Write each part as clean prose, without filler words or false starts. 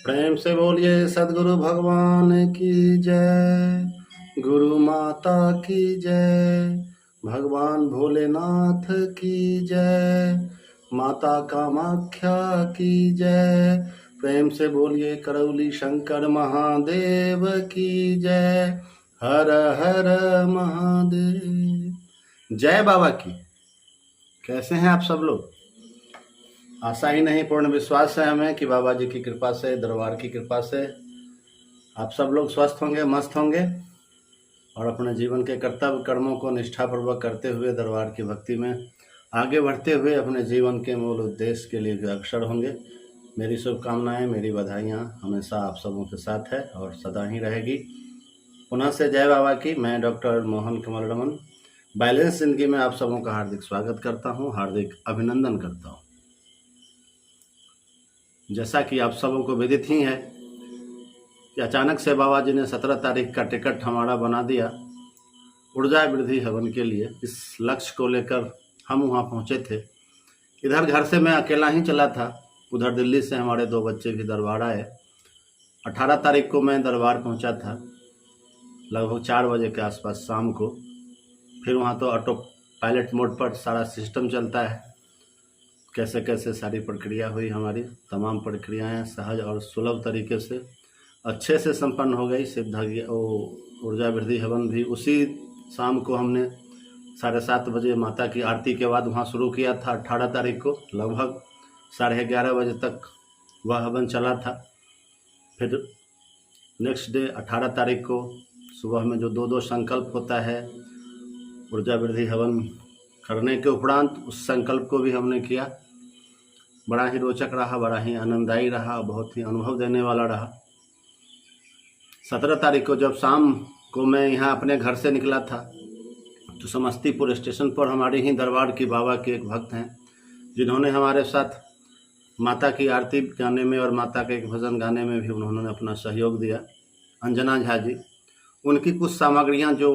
प्रेम से बोलिए सदगुरु भगवान की जय, गुरु माता की जय, भगवान भोलेनाथ की जय, माता कामाख्या की जय। प्रेम से बोलिए करौली शंकर महादेव की जय, हर हर महादेव। जय बाबा की। कैसे हैं आप सब लोग? आशा ही नहीं पूर्ण विश्वास है हमें कि बाबा जी की कृपा से, दरबार की कृपा से आप सब लोग स्वस्थ होंगे, मस्त होंगे और अपने जीवन के कर्तव्य कर्मों को निष्ठापूर्वक करते हुए दरबार की भक्ति में आगे बढ़ते हुए अपने जीवन के मूल उद्देश्य के लिए भी अग्रसर होंगे। मेरी शुभकामनाएं, मेरी बधाइयाँ हमेशा आप सबों के साथ है और सदा ही रहेगी। पुनः से जय बाबा की। मैं डॉक्टर मोहन कमल रमन बैलेंस जिंदगी में आप सबों का हार्दिक स्वागत करता हूँ, हार्दिक अभिनंदन करता हूँ। जैसा कि आप सबों को विदित ही है कि अचानक से बाबा जी ने 17 तारीख का टिकट हमारा बना दिया ऊर्जा वृद्धि हवन के लिए। इस लक्ष्य को लेकर हम वहाँ पहुँचे थे। इधर घर से मैं अकेला ही चला था, उधर दिल्ली से हमारे 2 बच्चे भी दरबार आए। 18 तारीख को मैं दरबार पहुँचा था लगभग 4 बजे के आसपास शाम को। फिर वहाँ तो ऑटो पायलट मोड पर सारा सिस्टम चलता है, कैसे कैसे सारी प्रक्रिया हुई। हमारी तमाम प्रक्रियाएं सहज और सुलभ तरीके से अच्छे से संपन्न हो गई। सिद्ध ऊर्जा वृद्धि हवन भी उसी शाम को हमने 7:30 बजे माता की आरती के बाद वहाँ शुरू किया था। 18 तारीख को लगभग 11:30 बजे तक वह हवन चला था। फिर नेक्स्ट डे 18 तारीख को सुबह में जो 2-2 संकल्प होता है ऊर्जा वृद्धि हवन करने के उपरांत, उस संकल्प को भी हमने किया। बड़ा ही रोचक रहा, बड़ा ही आनंददायी रहा, बहुत ही अनुभव देने वाला रहा। 17 तारीख को जब शाम को मैं यहाँ अपने घर से निकला था तो समस्तीपुर स्टेशन पर हमारे ही दरबार की बाबा के एक भक्त हैं जिन्होंने हमारे साथ माता की आरती गाने में और माता के एक भजन गाने में भी उन्होंने अपना सहयोग दिया, अंजना झा जी। उनकी कुछ सामग्रियाँ जो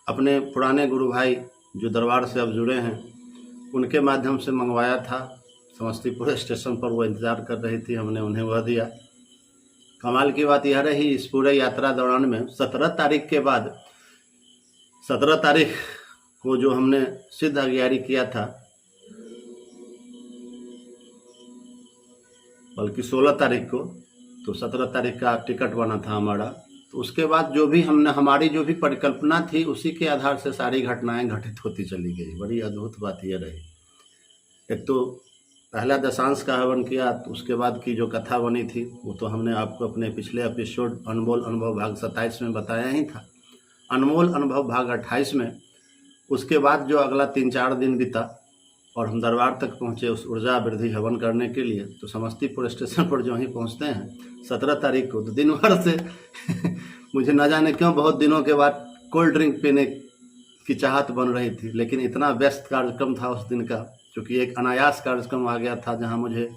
अपने पुराने गुरु भाई जो दरबार से अब जुड़े हैं उनके माध्यम से मंगवाया था। समस्तीपुर स्टेशन पर वो इंतज़ार कर रही थी, हमने उन्हें वह दिया। कमाल की बात यह रही इस पूरे यात्रा दौरान में 17 तारीख के बाद 17 तारीख को जो हमने सिद्ध अगियारी किया था, बल्कि 16 तारीख को, तो 17 तारीख का टिकट बना था हमारा। तो उसके बाद जो भी हमारी जो भी परिकल्पना थी उसी के आधार से सारी घटनाएं घटित होती चली गई। बड़ी अद्भुत बात यह रही। एक तो पहला दशांश का हवन किया, तो उसके बाद की जो कथा बनी थी वो तो हमने आपको अपने पिछले एपिसोड अनमोल अनुभव भाग 27 में बताया ही था। अनमोल अनुभव भाग 28 में उसके बाद जो अगला 3-4 दिन बीता और हम दरबार तक पहुँचे उस ऊर्जा वृद्धि हवन करने के लिए, तो समस्तीपुर स्टेशन पर जो ही पहुँचते हैं 17 तारीख को, तो दिन भर से मुझे न जाने क्यों बहुत दिनों के बाद कोल्ड ड्रिंक पीने की चाहत बन रही थी। लेकिन इतना व्यस्त कार्यक्रम था उस दिन का, क्योंकि एक अनायास कार्यक्रम आ गया था जहां मुझे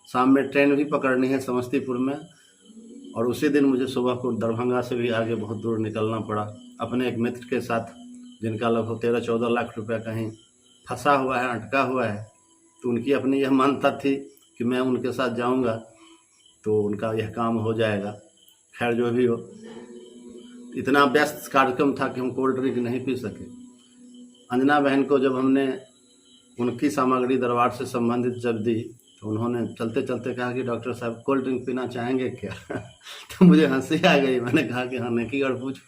शाम में ट्रेन भी पकड़नी है समस्तीपुर में, और उसी दिन मुझे सुबह को दरभंगा से भी आगे बहुत दूर निकलना पड़ा अपने एक मित्र के साथ जिनका लगभग 13-14 लाख रुपया कहीं फंसा हुआ है, अटका हुआ है। तो उनकी अपनी यह मान्यता थी कि मैं उनके साथ जाऊंगा तो उनका यह काम हो जाएगा। खैर जो भी हो, इतना व्यस्त कार्यक्रम था कि हम कोल्ड ड्रिंक नहीं पी सके। अंजना बहन को जब हमने उनकी सामग्री दरबार से संबंधित जब दी तो उन्होंने चलते चलते कहा कि डॉक्टर साहब कोल्ड ड्रिंक पीना चाहेंगे क्या? तो मुझे हंसी आ गई। मैंने कहा कि हाँ, नेकी और पूछ।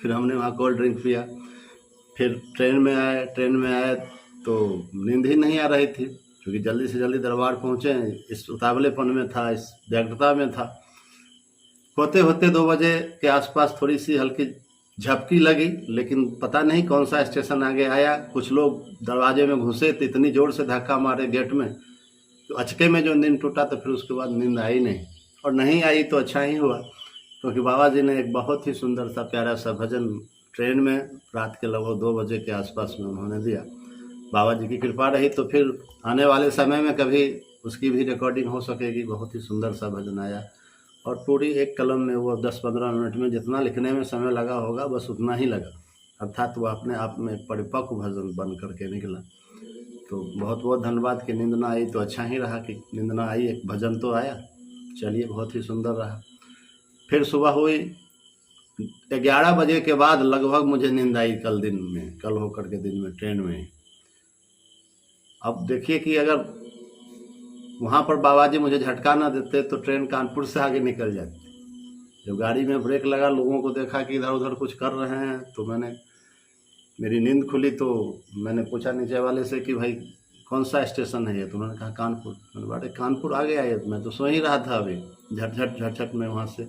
फिर हमने वहाँ कोल्ड ड्रिंक पिया। फिर ट्रेन में आए तो नींद ही नहीं आ रही थी, क्योंकि जल्दी से जल्दी दरबार पहुँचे। इस उतावलेपन में था, इस व्यग्रता में था। होते होते 2 बजे के आसपास थोड़ी सी हल्की झपकी लगी, लेकिन पता नहीं कौन सा स्टेशन आगे आया। कुछ लोग दरवाजे में घुसे तो इतनी जोर से धक्का मारे गेट में, तो अचके में जो नींद टूटा। तो फिर उसके बाद नींद आई नहीं, और नहीं आई तो अच्छा ही हुआ, क्योंकि बाबा जी ने एक बहुत ही सुंदर सा प्यारा सा भजन ट्रेन में रात के लगभग 2 बजे के आसपास में उन्होंने दिया। बाबा जी की कृपा रही तो फिर आने वाले समय में कभी उसकी भी रिकॉर्डिंग हो सकेगी। बहुत ही सुंदर सा भजन आया, और पूरी एक कलम में वो 10-15 मिनट में जितना लिखने में समय लगा होगा बस उतना ही लगा, अर्थात वो अपने आप में परिपक्व भजन बन करके निकला। तो बहुत बहुत धन्यवाद कि नींद ना आई तो अच्छा ही रहा कि नींद ना आई, एक भजन तो आया। चलिए बहुत ही सुंदर रहा। फिर सुबह हुई 11 बजे के बाद लगभग मुझे नींद आई कल होकर के दिन में ट्रेन में। अब देखिए कि अगर वहाँ पर बाबा जी मुझे झटका ना देते तो ट्रेन कानपुर से आगे निकल जाती। जब गाड़ी में ब्रेक लगा, लोगों को देखा कि इधर उधर कुछ कर रहे हैं, तो मेरी नींद खुली तो मैंने पूछा नीचे वाले से कि भाई कौन सा स्टेशन है ये? तो उन्होंने कहा कानपुर। मैंने बोला कानपुर आ गया ये, मैं तो सो ही रहा था अभी। झट में वहाँ से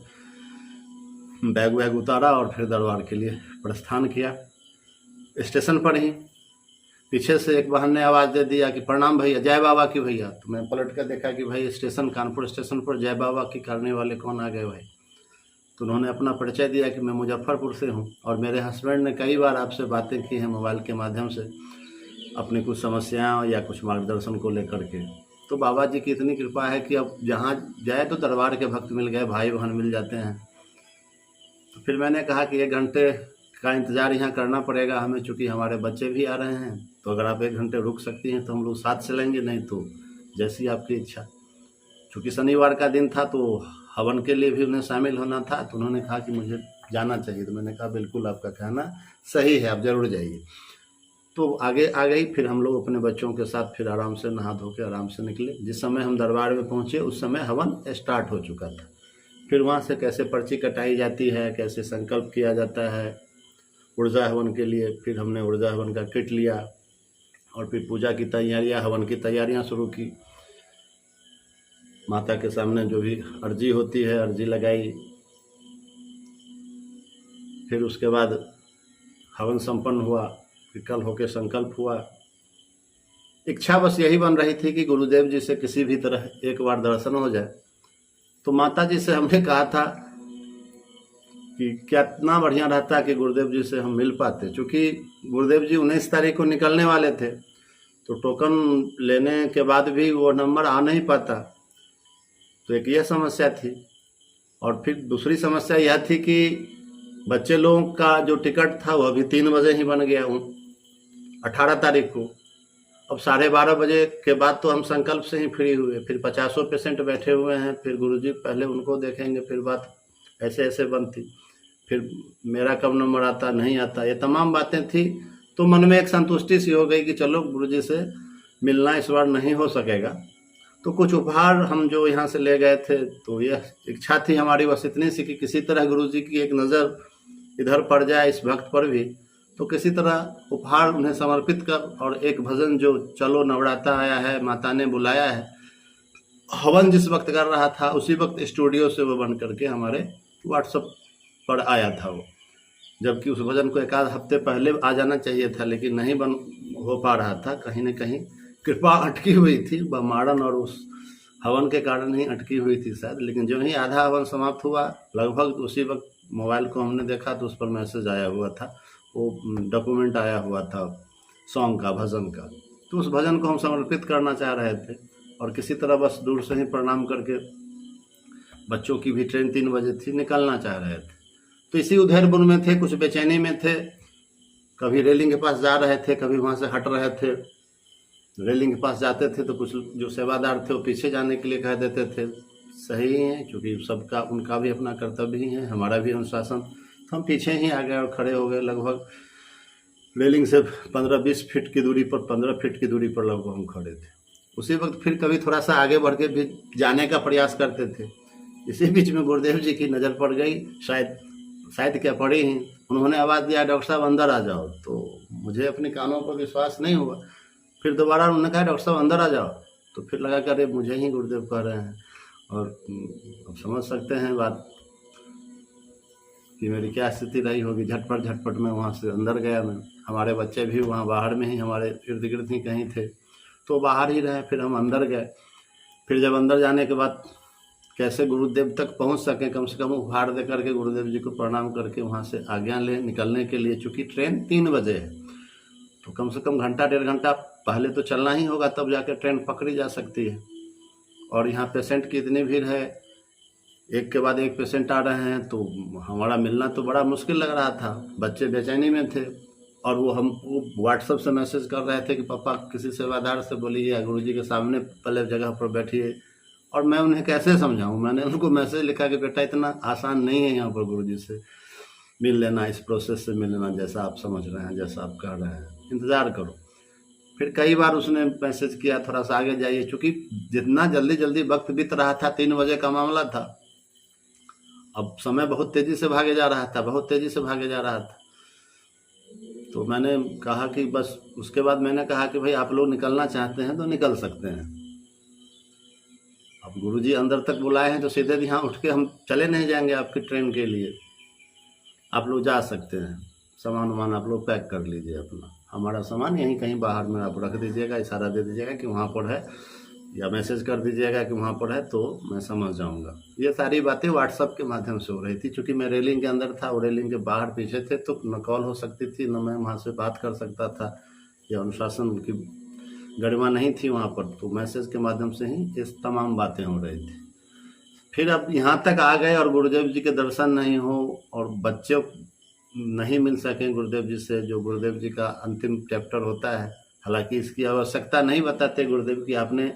बैग वैग उतारा और फिर दरबार के लिए प्रस्थान किया। स्टेशन पर ही पीछे से एक बहन ने आवाज़ दे दिया कि प्रणाम भैया, जय बाबा की भैया। तो मैं पलट कर देखा कि भाई कानपुर स्टेशन पर जय बाबा की करने वाले कौन आ गए भाई। तो उन्होंने अपना परिचय दिया कि मैं मुजफ्फरपुर से हूँ और मेरे हस्बैंड ने कई बार आपसे बातें की हैं मोबाइल के माध्यम से, अपनी कुछ समस्याओं या कुछ मार्गदर्शन को लेकर के। तो बाबा जी की इतनी कृपा है कि अब जहाँ जाए तो दरबार के भक्त मिल गए, भाई बहन मिल जाते हैं। तो फिर मैंने कहा कि 1 घंटे का इंतज़ार यहाँ करना पड़ेगा हमें, चूँकि हमारे बच्चे भी आ रहे हैं। तो अगर आप 1 घंटे रुक सकती हैं तो हम लोग साथ चलेंगे, नहीं तो जैसी आपकी इच्छा। चूँकि शनिवार का दिन था तो हवन के लिए भी उन्हें शामिल होना था, तो उन्होंने कहा कि मुझे जाना चाहिए। तो मैंने कहा बिल्कुल आपका कहना सही है, आप ज़रूर जाइए। तो आगे आ गई। फिर हम लोग अपने बच्चों के साथ फिर आराम से नहा धो के आराम से निकले। जिस समय हम दरबार में पहुँचे उस समय हवन स्टार्ट हो चुका था। फिर वहाँ से कैसे पर्ची कटाई जाती है, कैसे संकल्प किया जाता है ऊर्जा हवन के लिए। फिर हमने ऊर्जा हवन का किट लिया और फिर पूजा की तैयारियाँ, हवन की तैयारियाँ शुरू की। माता के सामने जो भी अर्जी होती है अर्जी लगाई। फिर उसके बाद हवन संपन्न हुआ। फिर कल होके संकल्प हुआ। इच्छा बस यही बन रही थी कि गुरुदेव जी से किसी भी तरह एक बार दर्शन हो जाए। तो माता जी से हमने कहा था कि कितना बढ़िया रहता कि गुरुदेव जी से हम मिल पाते, क्योंकि गुरुदेव जी 19 तारीख को निकलने वाले थे। तो टोकन लेने के बाद भी वो नंबर आ नहीं पाता, तो एक यह समस्या थी। और फिर दूसरी समस्या यह थी कि बच्चे लोगों का जो टिकट था वह भी 3 बजे ही बन गया 18 तारीख को। अब 12:30 बजे के बाद तो हम संकल्प से ही फ्री हुए। फिर 50 पेशेंट बैठे हुए हैं, फिर गुरुजी पहले उनको देखेंगे, फिर बात ऐसे बनती। फिर मेरा कब नंबर आता नहीं आता, ये तमाम बातें थी। तो मन में एक संतुष्टि सी हो गई कि चलो गुरुजी से मिलना इस बार नहीं हो सकेगा। तो कुछ उपहार हम जो यहाँ से ले गए थे, तो यह इच्छा थी हमारी बस इतनी सी कि किसी तरह गुरुजी की एक नज़र इधर पड़ जाए इस भक्त पर भी। तो किसी तरह उपहार उन्हें समर्पित कर और एक भजन जो चलो नवराता आया है, माता ने बुलाया है, हवन जिस वक्त कर रहा था उसी वक्त स्टूडियो से वो बन करके हमारे व्हाट्सएप पर आया था वो। जबकि उस भजन को 1 आध हफ्ते पहले आ जाना चाहिए था, लेकिन नहीं बन हो पा रहा था। कहीं न कहीं कृपा अटकी हुई थी, बमाड़न और उस हवन के कारण ही अटकी हुई थी शायद। लेकिन जो ही आधा हवन समाप्त हुआ, लगभग उसी वक्त मोबाइल को हमने देखा तो उस पर मैसेज आया हुआ था, वो डॉक्यूमेंट आया हुआ था सॉन्ग का, भजन का। तो उस भजन को हम समर्पित करना चाह रहे थे और किसी तरह बस दूर से ही प्रणाम करके, बच्चों की भी ट्रेन 3 बजे थी, निकलना चाह रहे थे। तो इसी उधेड़-बुन में थे, कुछ बेचैनी में थे। कभी रेलिंग के पास जा रहे थे, कभी वहाँ से हट रहे थे। रेलिंग के पास जाते थे तो कुछ जो सेवादार थे वो पीछे जाने के लिए कह देते थे। सही है, क्योंकि सबका उनका भी अपना कर्तव्य ही है, हमारा भी अनुशासन। तो हम पीछे ही आ गए और खड़े हो गए। लगभग रेलिंग से 15-20 फीट की दूरी पर, 15 फीट की दूरी पर लगभग हम खड़े थे। उसी वक्त फिर कभी थोड़ा सा आगे बढ़ के भी जाने का प्रयास करते थे। इसी बीच में गुरुदेव जी की नज़र पड़ गई, शायद क्या पड़ी ही। उन्होंने आवाज़ दिया, डॉक्टर साहब अंदर आ जाओ। तो मुझे अपने कानों पर विश्वास नहीं हुआ। फिर दोबारा उन्होंने कहा, डॉक्टर साहब अंदर आ जाओ। तो फिर लगा कि अरे मुझे ही गुरुदेव कह रहे हैं। और अब समझ सकते हैं बात कि मेरी क्या स्थिति रही होगी। झटपट में वहाँ से अंदर गया मैं। हमारे बच्चे भी वहाँ बाहर में ही, हमारे इर्द गिर्द ही कहीं थे, तो बाहर ही रहे। फिर हम अंदर गए। फिर जब अंदर जाने के बाद कैसे गुरुदेव तक पहुँच सकें, कम से कम उपहार दे करके गुरुदेव जी को प्रणाम करके वहाँ से आज्ञा ले निकलने के लिए। चूँकि ट्रेन 3 बजे है तो कम से कम घंटा 1.5 घंटा पहले तो चलना ही होगा, तब जाकर ट्रेन पकड़ी जा सकती है। और यहाँ पेशेंट की इतनी भीड़ है, एक के बाद एक पेशेंट आ रहे हैं, तो हमारा मिलना तो बड़ा मुश्किल लग रहा था। बच्चे बेचैनी में थे और वो व्हाट्सएप से मैसेज कर रहे थे कि पापा किसी सेवादार से बोलिए, गुरुजी के सामने पहले जगह पर बैठिए, और मैं उन्हें कैसे समझाऊं। मैंने उनको मैसेज लिखा कि बेटा इतना आसान नहीं है यहाँ पर गुरुजी से मिल लेना, इस प्रोसेस से मिल लेना, जैसा आप समझ रहे हैं, जैसा आप कह रहे हैं, इंतज़ार करो। फिर कई बार उसने मैसेज किया थोड़ा सा आगे जाइए, चूँकि जितना जल्दी जल्दी वक्त बीत रहा था, 3 बजे का मामला था, अब समय बहुत तेज़ी से भागे जा रहा था, बहुत तेज़ी से भागे जा रहा था। तो मैंने कहा कि बस, उसके बाद मैंने कहा कि भाई आप लोग निकलना चाहते हैं तो निकल सकते हैं। अब गुरुजी अंदर तक बुलाए हैं तो सीधे यहाँ उठ के हम चले नहीं जाएंगे आपकी ट्रेन के लिए, आप लोग जा सकते हैं, सामान वामान आप लोग पैक कर लीजिए अपना, हमारा सामान यहीं कहीं बाहर में आप रख दीजिएगा, इशारा दे दीजिएगा कि वहाँ पर है, या मैसेज कर दीजिएगा कि वहाँ पर है, तो मैं समझ जाऊँगा। ये सारी बातें व्हाट्सएप के माध्यम से हो रही थी, चूँकि मैं रेलिंग के अंदर था, वो रेलिंग के बाहर पीछे थे, तो न कॉल हो सकती थी, न मैं वहाँ से बात कर सकता था, या अनुशासन की गरिमा नहीं थी वहाँ पर, तो मैसेज के माध्यम से ही ये तमाम बातें हो रही थी। फिर अब यहाँ तक आ गए और गुरुदेव जी के दर्शन नहीं हो और बच्चे नहीं मिल सकें गुरुदेव जी से, जो गुरुदेव जी का अंतिम चैप्टर होता है। हालांकि इसकी आवश्यकता नहीं बताते गुरुदेव की, आपने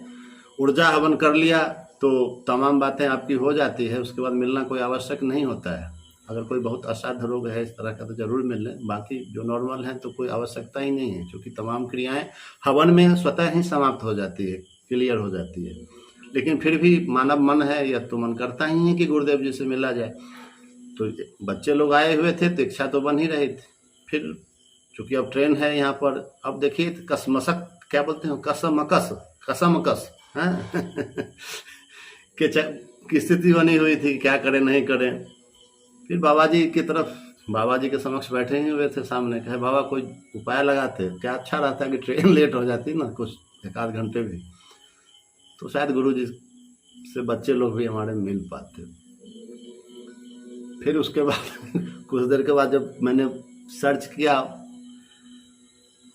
ऊर्जा हवन कर लिया तो तमाम बातें आपकी हो जाती है, उसके बाद मिलना कोई आवश्यक नहीं होता है। अगर कोई बहुत असाध्य रोग है इस तरह का तो ज़रूर मिल लें, बाकी जो नॉर्मल है तो कोई आवश्यकता ही नहीं है, क्योंकि तमाम क्रियाएं हवन में स्वतः ही समाप्त हो जाती है, क्लियर हो जाती है। लेकिन फिर भी मानव मन है, यह तो मन करता ही है कि गुरुदेव जी से मिला जाए। तो बच्चे लोग आए हुए थे तो इच्छा तो बन ही रही थी। फिर चूँकि अब ट्रेन है यहाँ पर, अब देखिए कसमसक क्या बोलते हैं, कसमकस कसमकस हैं की स्थिति बनी हुई थी, क्या करें नहीं करें। फिर बाबा जी की तरफ, बाबा जी के समक्ष बैठे ही हुए थे सामने, कहे बाबा कोई उपाय लगाते, क्या अच्छा रहता कि ट्रेन लेट हो जाती ना कुछ 1 आध घंटे भी, तो शायद गुरु जी से बच्चे लोग भी हमारे मिल पाते। फिर उसके बाद कुछ देर के बाद जब मैंने सर्च किया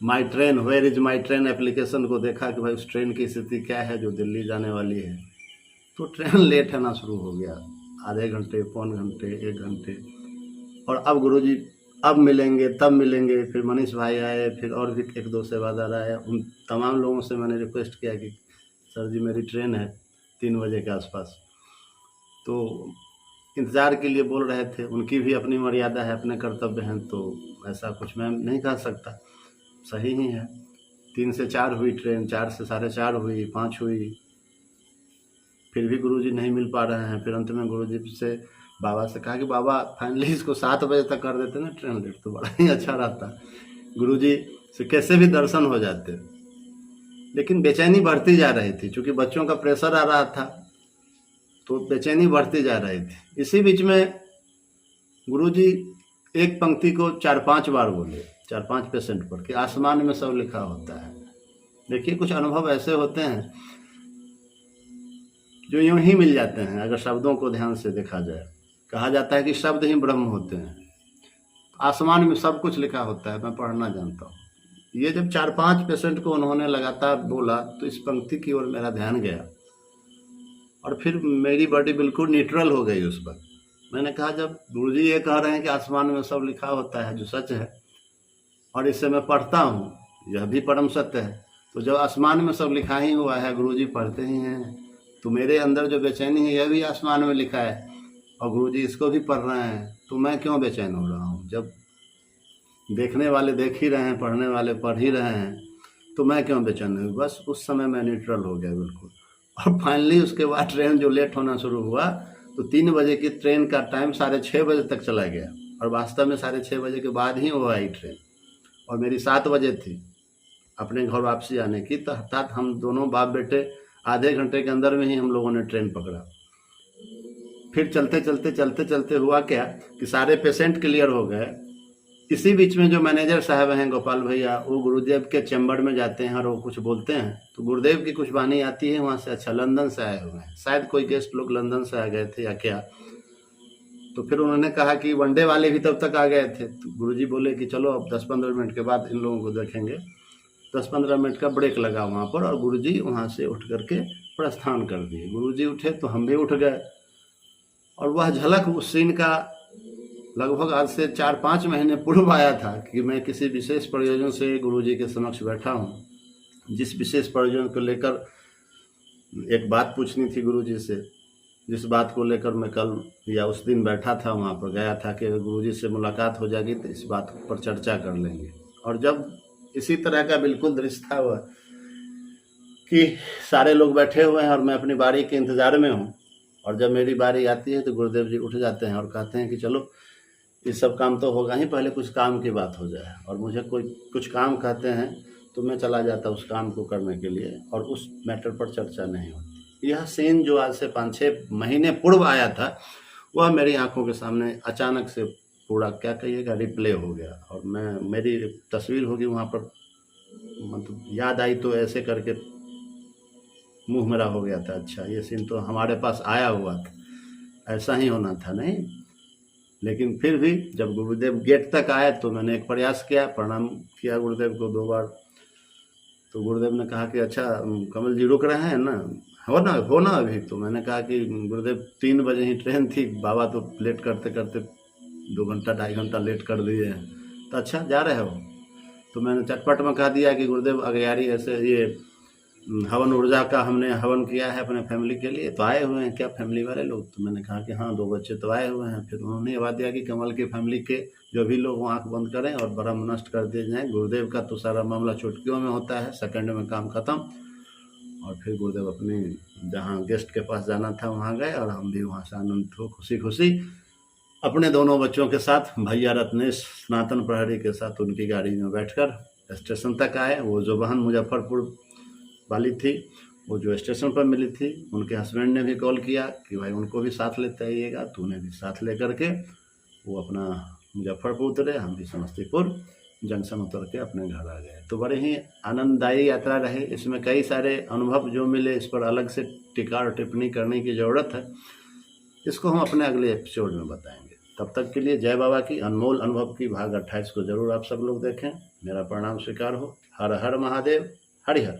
my train, where is my train application को, देखा कि भाई उस ट्रेन की स्थिति क्या है जो दिल्ली जाने वाली है, तो ट्रेन लेट होना शुरू हो गया, आधे घंटे, पौन घंटे, 1 घंटे। और अब गुरुजी अब मिलेंगे तब मिलेंगे। फिर मनीष भाई आए, फिर और भी 1-2 सेवादार आए, उन तमाम लोगों से मैंने रिक्वेस्ट किया कि सर जी मेरी ट्रेन है 3 बजे के आसपास, तो इंतज़ार के लिए बोल रहे थे। उनकी भी अपनी मर्यादा है, अपने कर्तव्य हैं, तो ऐसा कुछ मैं नहीं कह सकता, सही ही है। 3 से 4 हुई ट्रेन, 4 से 4:30 हुई, 5 हुई, फिर भी गुरुजी नहीं मिल पा रहे हैं। फिर अंत में गुरुजी से बाबा से कहा कि बाबा फाइनली इसको 7 बजे तक कर देते ना ट्रेन लेट, तो बड़ा ही अच्छा रहता, गुरुजी से कैसे भी दर्शन हो जाते। लेकिन बेचैनी बढ़ती जा रही थी, क्योंकि बच्चों का प्रेशर आ रहा था, तो बेचैनी बढ़ती जा रही थी। इसी बीच में गुरुजी एक पंक्ति को 4-5 बार बोले, 4-5 पेशेंट पर, कि आसमान में सब लिखा होता है। देखिए कुछ अनुभव ऐसे होते हैं जो यूं ही मिल जाते हैं, अगर शब्दों को ध्यान से देखा जाए। कहा जाता है कि शब्द ही ब्रह्म होते हैं, आसमान में सब कुछ लिखा होता है, मैं पढ़ना जानता हूँ। ये जब 4-5 पेशेंट को उन्होंने लगातार बोला तो इस पंक्ति की ओर मेरा ध्यान गया, और फिर मेरी बॉडी बिल्कुल न्यूट्रल हो गई उस वक्त। मैंने कहा जब गुरुजी ये कह रहे हैं कि आसमान में सब लिखा होता है, जो सच है, और इससे मैं पढ़ता हूँ, यह भी परम सत्य है, तो जब आसमान में सब लिखा ही हुआ है, गुरुजी पढ़ते ही हैं, तो मेरे अंदर जो बेचैनी है यह भी आसमान में लिखा है, और गुरुजी इसको भी पढ़ रहे हैं, तो मैं क्यों बेचैन हो रहा हूँ? जब देखने वाले देख ही रहे हैं, पढ़ने वाले पढ़ ही रहे हैं, तो मैं क्यों बेचैन हूँ? बस उस समय मैं न्यूट्रल हो गया बिल्कुल। और फाइनली उसके बाद ट्रेन जो लेट होना शुरू हुआ, तो 3 बजे की ट्रेन का टाइम 6:30 बजे तक चला गया, और वास्तव में 6:30 बजे के बाद ही वो आई ट्रेन, और मेरी 7 बजे थी अपने घर वापसी आने की। तो अर्थात हम दोनों बाप बेटे आधे घंटे के अंदर में ही हम लोगों ने ट्रेन पकड़ा। फिर चलते चलते हुआ क्या कि सारे पेशेंट क्लियर हो गए। इसी बीच में जो मैनेजर साहब हैं गोपाल भैया, वो गुरुदेव के चैम्बर में जाते हैं और वो कुछ बोलते हैं, तो गुरुदेव की कुछ वाणी आती है वहाँ से, अच्छा लंदन से आए हुए हैं, शायद कोई गेस्ट लोग लंदन से आ गए थे या क्या। तो फिर उन्होंने कहा कि वनडे वाले भी तब तक आ गए थे, तो गुरुजी बोले कि चलो अब 10-15 मिनट के बाद इन लोगों को देखेंगे। 10-15 मिनट का ब्रेक लगा वहाँ पर, और गुरुजी वहाँ से उठ करके प्रस्थान कर दिए। गुरुजी उठे तो हम भी उठ गए, और वह झलक उस सीन का लगभग आज से 4-5 महीने पूर्व आया था कि मैं किसी विशेष प्रयोजन से गुरुजी के समक्ष बैठा हूँ, जिस विशेष प्रयोजन को लेकर एक बात पूछनी थी गुरुजी से, जिस बात को लेकर मैं कल या उस दिन बैठा था, वहाँ पर गया था कि गुरुजी से मुलाकात हो जाएगी तो इस बात पर चर्चा कर लेंगे। और जब इसी तरह का बिल्कुल दृश्य था हुआ कि सारे लोग बैठे हुए हैं और मैं अपनी बारी के इंतज़ार में हूँ, और जब मेरी बारी आती है तो गुरुदेव जी उठ जाते हैं और कहते हैं कि चलो ये सब काम तो होगा ही, पहले कुछ काम की बात हो जाए। और मुझे कोई कुछ काम कहते हैं तो मैं चला जाता उस काम को करने के लिए, और उस मैटर पर चर्चा नहीं होती। यह सीन जो आज से 5-6 महीने पूर्व आया था, वह मेरी आंखों के सामने अचानक से पूरा क्या कहिएगा रिप्ले हो गया। और मेरी तस्वीर होगी वहाँ पर, मतलब याद आई तो ऐसे करके मुंह मेरा हो गया था, अच्छा ये सीन तो हमारे पास आया हुआ था, ऐसा ही होना था नहीं। लेकिन फिर भी जब गुरुदेव गेट तक आए तो मैंने एक प्रयास किया, प्रणाम किया गुरुदेव को 2 बार। तो गुरुदेव ने कहा कि अच्छा कमल जी रुक रहे हैं ना, हो ना अभी। तो मैंने कहा कि गुरुदेव 3 बजे ही ट्रेन थी, बाबा तो लेट करते करते 2 घंटा 2.5 घंटा लेट कर दिए हैं, तो अच्छा जा रहे हो। तो मैंने चटपट में कह दिया कि गुरुदेव अगयारी ऐसे ये हवन ऊर्जा का हमने हवन किया है अपने फैमिली के लिए, तो आए हुए हैं क्या फैमिली वाले लोग। तो मैंने कहा कि हाँ 2 बच्चे तो आए हुए हैं। फिर उन्होंने ये बात दिया कि कमल की फैमिली के जो भी लोग आँख बंद करें और ब्रह्म नष्ट कर दिए जाएँ। गुरुदेव का तो सारा मामला चुटकियों में होता है, सेकंड में काम खत्म। और फिर गुरुदेव अपनी जहाँ गेस्ट के पास जाना था वहाँ गए, और हम भी वहाँ से आनंद हो खुशी खुशी अपने दोनों बच्चों के साथ भैया रत्नेश सनातन प्रहरी के साथ उनकी गाड़ी में बैठकर स्टेशन तक आए। वो जो बहन मुजफ्फरपुर वाली थी, वो जो स्टेशन पर मिली थी, उनके हस्बैंड ने भी कॉल किया कि भाई उनको भी साथ लेते आइएगा। तो उन्हें भी साथ लेकर के वो अपना मुजफ्फरपुर उतरे, हम भी समस्तीपुर जंक्शन उतर के अपने घर आ गए। तो बड़े ही आनंददायी यात्रा रही। इसमें कई सारे अनुभव जो मिले, इस पर अलग से टीका और टिप्पणी करने की ज़रूरत है, इसको हम अपने अगले एपिसोड में बताएंगे। तब तक के लिए जय बाबा की अनमोल अनुभव की भाग 28 को जरूर आप सब लोग देखें। मेरा प्रणाम स्वीकार हो। हर हर महादेव, हरिहर।